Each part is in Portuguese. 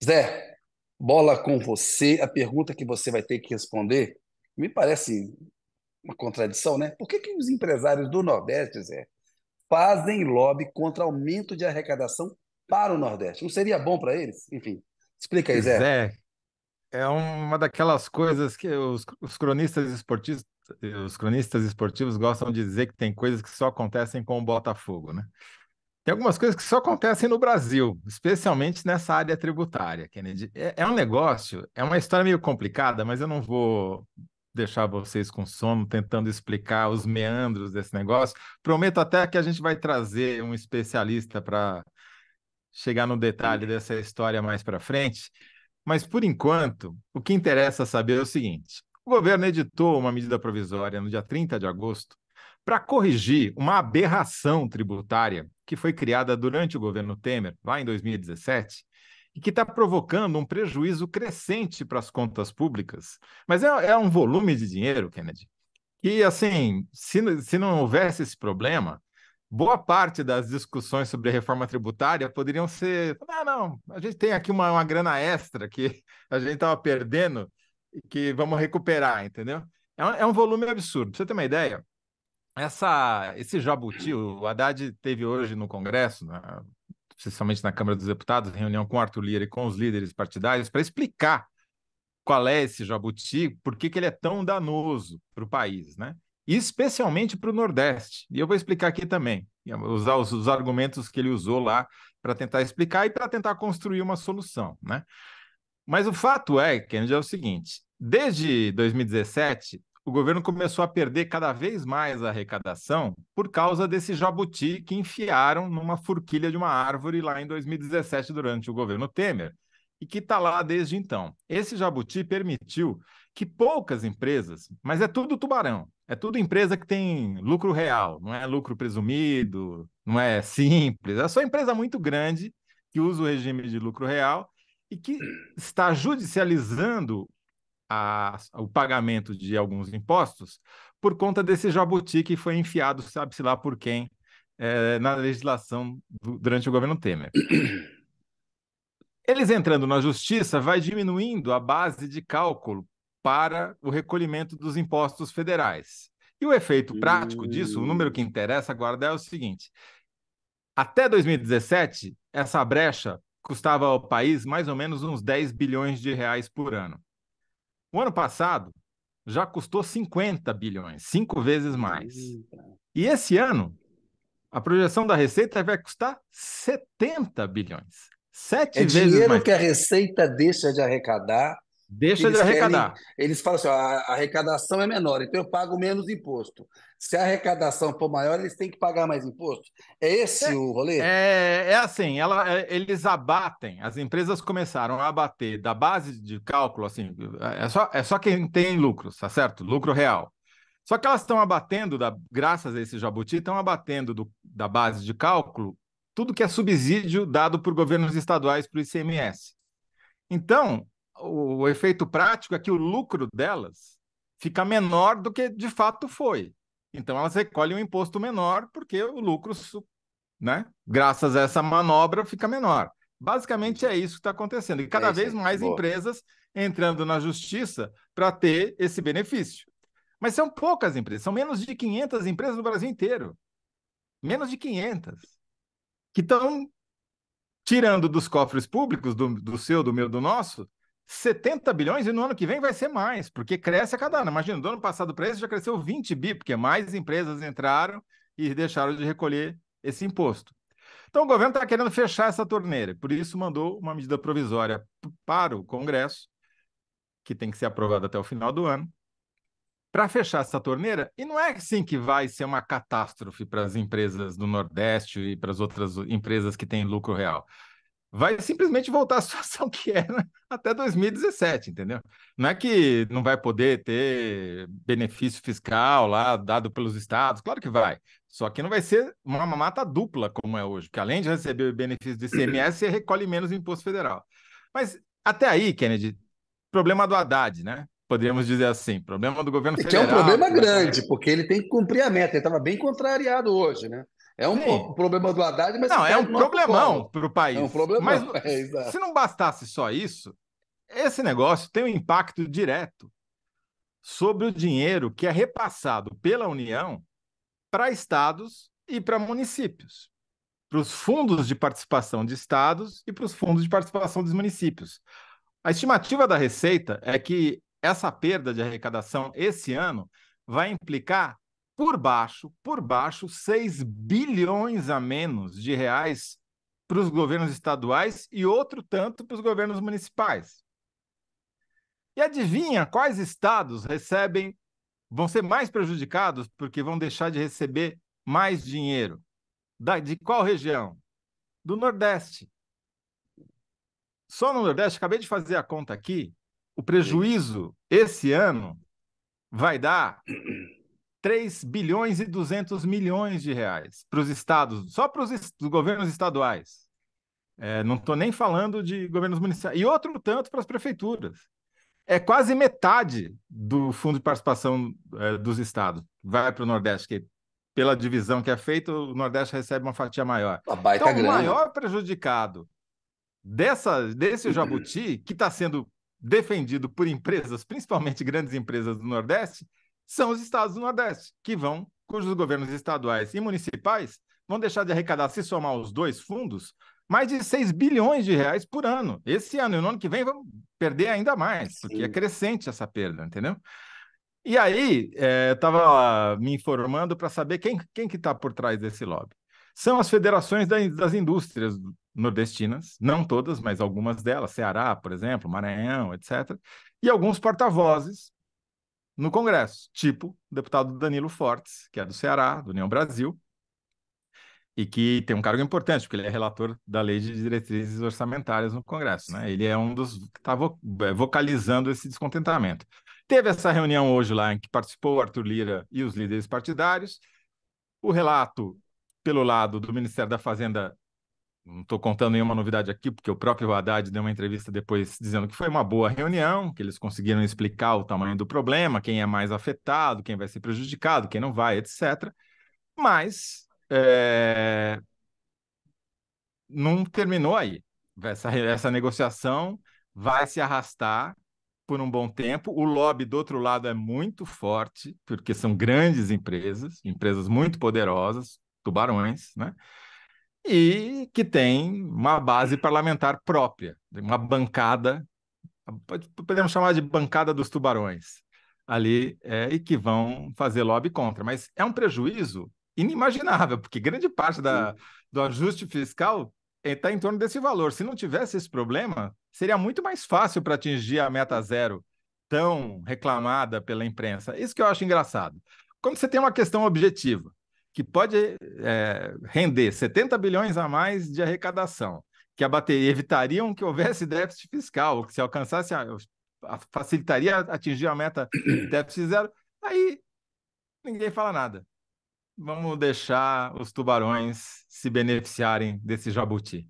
Zé, bola com você. A pergunta que você vai ter que responder me parece uma contradição, né? Por que que os empresários do Nordeste, Zé, fazem lobby contra aumento de arrecadação para o Nordeste? Não seria bom para eles? Enfim, explica aí, Pois Zé. é, é uma daquelas coisas que os cronistas esportivos gostam de dizer que tem coisas que só acontecem com o Botafogo, né? Tem algumas coisas que só acontecem no Brasil, especialmente nessa área tributária, Kennedy. É um negócio, é uma história meio complicada, mas eu não vou deixar vocês com sono tentando explicar os meandros desse negócio. Prometo até que a gente vai trazer um especialista para chegar no detalhe dessa história mais para frente. Mas, por enquanto, o que interessa saber é o seguinte: o governo editou uma medida provisória no dia 30 de agosto para corrigir uma aberração tributária que foi criada durante o governo Temer, lá em 2017, e que está provocando um prejuízo crescente para as contas públicas. Mas é um volume de dinheiro, Kennedy, que, assim, se não houvesse esse problema, boa parte das discussões sobre a reforma tributária poderiam ser: ah, não, a gente tem aqui uma grana extra que a gente estava perdendo e que vamos recuperar, entendeu? É um volume absurdo. Pra você ter uma ideia, esse jabuti, o Haddad teve hoje no Congresso, especialmente na Câmara dos Deputados, reunião com o Arthur Lira e com os líderes partidários, para explicar qual é esse jabuti, por que que ele é tão danoso para o país, né? E especialmente para o Nordeste. E eu vou explicar aqui também, usar os argumentos que ele usou lá para tentar explicar e para tentar construir uma solução, né? Mas o fato é, Kennedy, é o seguinte: desde 2017, o governo começou a perder cada vez mais a arrecadação por causa desse jabuti que enfiaram numa forquilha de uma árvore lá em 2017, durante o governo Temer, e que está lá desde então. Esse jabuti permitiu que poucas empresas, mas é tudo tubarão, é tudo empresa que tem lucro real, não é lucro presumido, não é simples, é só empresa muito grande que usa o regime de lucro real e que está judicializando o pagamento de alguns impostos por conta desse jabuti que foi enfiado, sabe-se lá por quem, na legislação durante o governo Temer. Eles entrando na justiça, vai diminuindo a base de cálculo para o recolhimento dos impostos federais. E o efeito prático disso, o número que Hum, interessa agora é o seguinte: até 2017, essa brecha custava ao país mais ou menos uns 10 bilhões de reais por ano. O ano passado já custou 50 bilhões, 5 vezes mais. hum. E esse ano, a projeção da Receita vai custar 70 bilhões, É sete vezes dinheiro mais. que a Receita deixa de arrecadar, que Deixa de eles querem. arrecadar. Eles falam assim: ó, a arrecadação é menor, então eu pago menos imposto. Se a arrecadação for maior, eles têm que pagar mais imposto. É esse É, o rolê? é assim, eles abatem, as empresas começaram a abater da base de cálculo, assim, é só quem tem lucro, tá certo? Lucro real. Só que elas estão abatendo, graças a esse jabuti, estão abatendo da base de cálculo tudo que é subsídio dado por governos estaduais para o ICMS. Então, o efeito prático é que o lucro delas fica menor do que de fato foi. Então, elas recolhem um imposto menor porque o lucro, né, graças a essa manobra, fica menor. Basicamente é isso que está acontecendo. E É cada isso vez aí. mais Boa. empresas entrando na justiça para ter esse benefício. Mas são poucas empresas, são menos de 500 empresas no Brasil inteiro. Menos de 500. Que estão tirando dos cofres públicos, do seu, do meu, do nosso, 70 bilhões, e no ano que vem vai ser mais, porque cresce a cada ano. Imagina, do ano passado para esse já cresceu 20 bi, porque mais empresas entraram e deixaram de recolher esse imposto. Então o governo está querendo fechar essa torneira, por isso mandou uma medida provisória para o Congresso, que tem que ser aprovada até o final do ano, para fechar essa torneira. E não é assim que vai ser uma catástrofe para as empresas do Nordeste e para as outras empresas que têm lucro real. Vai simplesmente voltar à situação que era até 2017, entendeu? Não é que não vai poder ter benefício fiscal lá dado pelos estados, claro que vai. Só que não vai ser uma mamata dupla como é hoje, que além de receber o benefício do ICMS, você recolhe menos imposto federal. Mas até aí, Kennedy, problema do Haddad, né? Poderíamos dizer assim, problema do governo Que é um federal, problema que vai estar. grande, porque ele tem que cumprir a meta. Ele estava bem contrariado hoje, né? É um Sim. problema do Haddad, mas que Não, é cai um no nosso problemão colo. para o É um país. Mas problemão, se exato. não bastasse só isso, esse negócio tem um impacto direto sobre o dinheiro que é repassado pela União para estados e para municípios, para os fundos de participação de estados e para os fundos de participação dos municípios. A estimativa da Receita é que essa perda de arrecadação esse ano vai implicar por baixo, 6 bilhões a menos de reais para os governos estaduais e outro tanto para os governos municipais. E adivinha quais estados vão ser mais prejudicados porque vão deixar de receber mais dinheiro? De qual região? Do Nordeste. Só no Nordeste, acabei de fazer a conta aqui, o Diga. prejuízo esse ano vai dar 3 bilhões e 200 milhões de reais para os estados, só para os governos estaduais. Não estou nem falando de governos municipais. E outro tanto para as prefeituras. É quase metade do fundo de participação dos estados. Vai para o Nordeste, que pela divisão que é feita, o Nordeste recebe uma fatia maior. Uma baita Então, o grana. maior prejudicado desse jabuti, que está sendo defendido por empresas, principalmente grandes empresas do Nordeste, são os estados do Nordeste, cujos governos estaduais e municipais vão deixar de arrecadar, se somar os dois fundos, mais de 6 bilhões de reais por ano. Esse ano e no ano que vem vão perder ainda mais, porque é Sim. crescente essa perda, entendeu? E aí, estava me informando para saber quem que está por trás desse lobby. São as federações das indústrias nordestinas, não todas, mas algumas delas, Ceará, por exemplo, Maranhão, etc. E alguns porta-vozes no Congresso, tipo o deputado Danilo Fortes, que é do Ceará, do União Brasil, e que tem um cargo importante, porque ele é relator da Lei de Diretrizes Orçamentárias no Congresso, né? Ele é um dos que está vocalizando esse descontentamento. Teve essa reunião hoje lá em que participou o Arthur Lira e os líderes partidários. O relato pelo lado do Ministério da Fazenda, não estou contando nenhuma novidade aqui, porque o próprio Haddad deu uma entrevista depois dizendo que foi uma boa reunião, que eles conseguiram explicar o tamanho do problema, quem é mais afetado, quem vai ser prejudicado, quem não vai, etc. Mas não terminou aí. Essa negociação vai se arrastar por um bom tempo. O lobby do outro lado é muito forte, porque são grandes empresas, empresas muito poderosas, tubarões, né? E que tem uma base parlamentar própria, uma bancada, podemos chamar de bancada dos tubarões ali, e que vão fazer lobby contra. Mas é um prejuízo inimaginável, porque grande parte do ajuste fiscal está em torno desse valor. Se não tivesse esse problema, seria muito mais fácil para atingir a meta zero tão reclamada pela imprensa. Isso que eu acho engraçado. Quando você tem uma questão objetiva, que pode render 70 bilhões a mais de arrecadação, que evitariam que houvesse déficit fiscal, que se alcançasse facilitaria atingir a meta déficit zero, aí ninguém fala nada. Vamos deixar os tubarões se beneficiarem desse jabuti.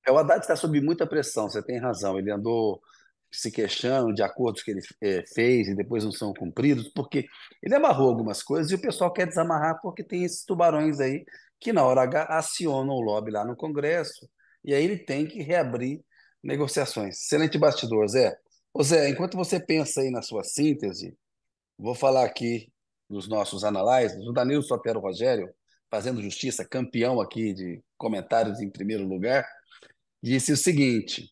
O Haddad está sob muita pressão, você tem razão. Ele andou se queixando de acordos que ele fez e depois não são cumpridos, porque ele amarrou algumas coisas e o pessoal quer desamarrar porque tem esses tubarões aí que na hora H acionam o lobby lá no Congresso e aí ele tem que reabrir negociações. Excelente bastidor, Zé. Ô Zé, enquanto você pensa aí na sua síntese, vou falar aqui dos nossos analysts, o Danilo Sotero Rogério, fazendo justiça, campeão aqui de comentários em primeiro lugar, disse o seguinte: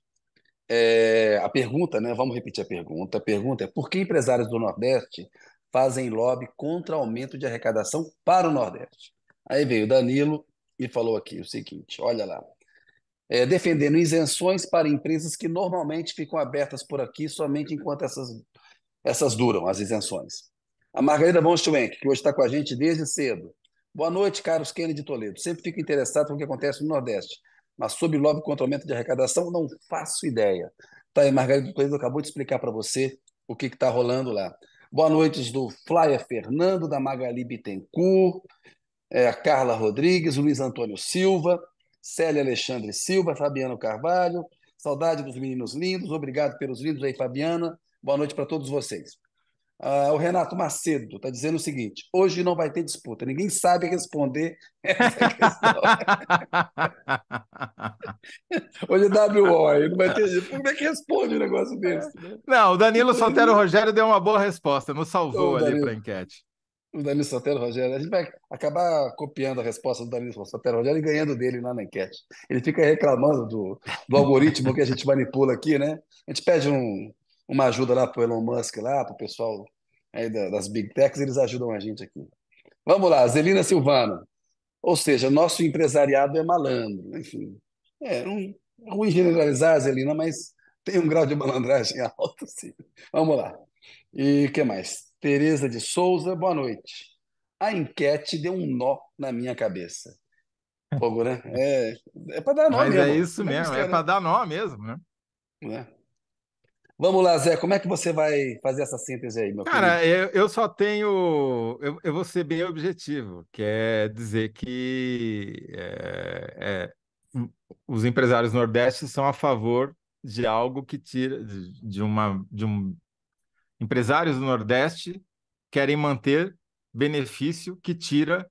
a pergunta, né? Vamos repetir a pergunta. A pergunta é: por que empresários do Nordeste fazem lobby contra aumento de arrecadação para o Nordeste? Aí veio o Danilo e falou aqui o seguinte: olha lá. Defendendo isenções para empresas que normalmente ficam abertas por aqui somente enquanto essas duram, as isenções. A Margarida von Schwenk, que hoje está com a gente desde cedo. Boa noite, Carlos Kennedy de Toledo. Sempre fico interessado com o que acontece no Nordeste, mas sobre lobby contra aumento de arrecadação, não faço ideia. Tá aí, Margarida de Toledo acabou de explicar para você o que está rolando lá. Boa noite do Flávia Fernando, da Magali Bittencourt, a Carla Rodrigues, o Luiz Antônio Silva, Célia Alexandre Silva, Fabiano Carvalho. Saudade dos meninos lindos. Obrigado pelos lindos aí, Fabiana. Boa noite para todos vocês. O Renato Macedo está dizendo o seguinte: hoje não vai ter disputa, ninguém sabe responder essa questão. Hoje é WO, aí não vai ter. Como é que responde um negócio desse, né? Não, o Danilo Sotero Inclusive, Rogério deu uma boa resposta, nos salvou o ali para a Danilo, enquete. o Danilo Santero Rogério, a gente vai acabar copiando a resposta do Danilo Santero Rogério e ganhando dele lá na enquete. Ele fica reclamando do algoritmo que a gente manipula aqui, né? A gente pede uma ajuda lá para o Elon Musk, lá, para o pessoal aí das Big Techs, eles ajudam a gente aqui. Vamos lá, Zelina Silvano. Ou seja, nosso empresariado é malandro. Enfim, ruim generalizar, Zelina, mas tem um grau de malandragem alto, sim. Vamos lá. E o que mais? Tereza de Souza, boa noite. A enquete deu um nó na minha cabeça. Fogo, né? É para dar nó Mas é mesmo. isso Como é que os mesmo, é para caras. dar nó mesmo, né? Né? Vamos lá, Zé, como é que você vai fazer essa síntese aí, meu querido? Cara, eu só tenho. Eu vou ser bem objetivo, que é dizer que os empresários nordestes são a favor de algo que tira de um. Empresários do Nordeste querem manter benefício que tira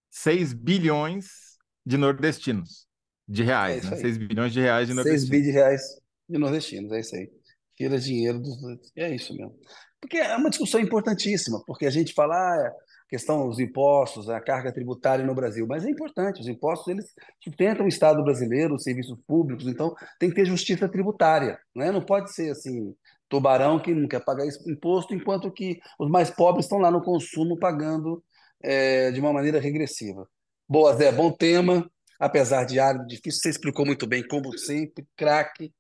6 bilhões de nordestinos, de É reais, isso né? aí. 6 bilhões de reais de 6 bi de nordestinos. reais de nordestinos, é isso aí. Tira dinheiro dos. É isso mesmo. Porque é uma discussão importantíssima, porque a gente fala a questão dos impostos, a carga tributária no Brasil, mas é importante, os impostos eles sustentam o Estado brasileiro, os serviços públicos, então tem que ter justiça tributária, né? Não pode ser assim, tubarão que não quer pagar imposto, enquanto que os mais pobres estão lá no consumo pagando de uma maneira regressiva. Boa, Zé, bom tema, apesar de árido, difícil, você explicou muito bem, como sempre, craque.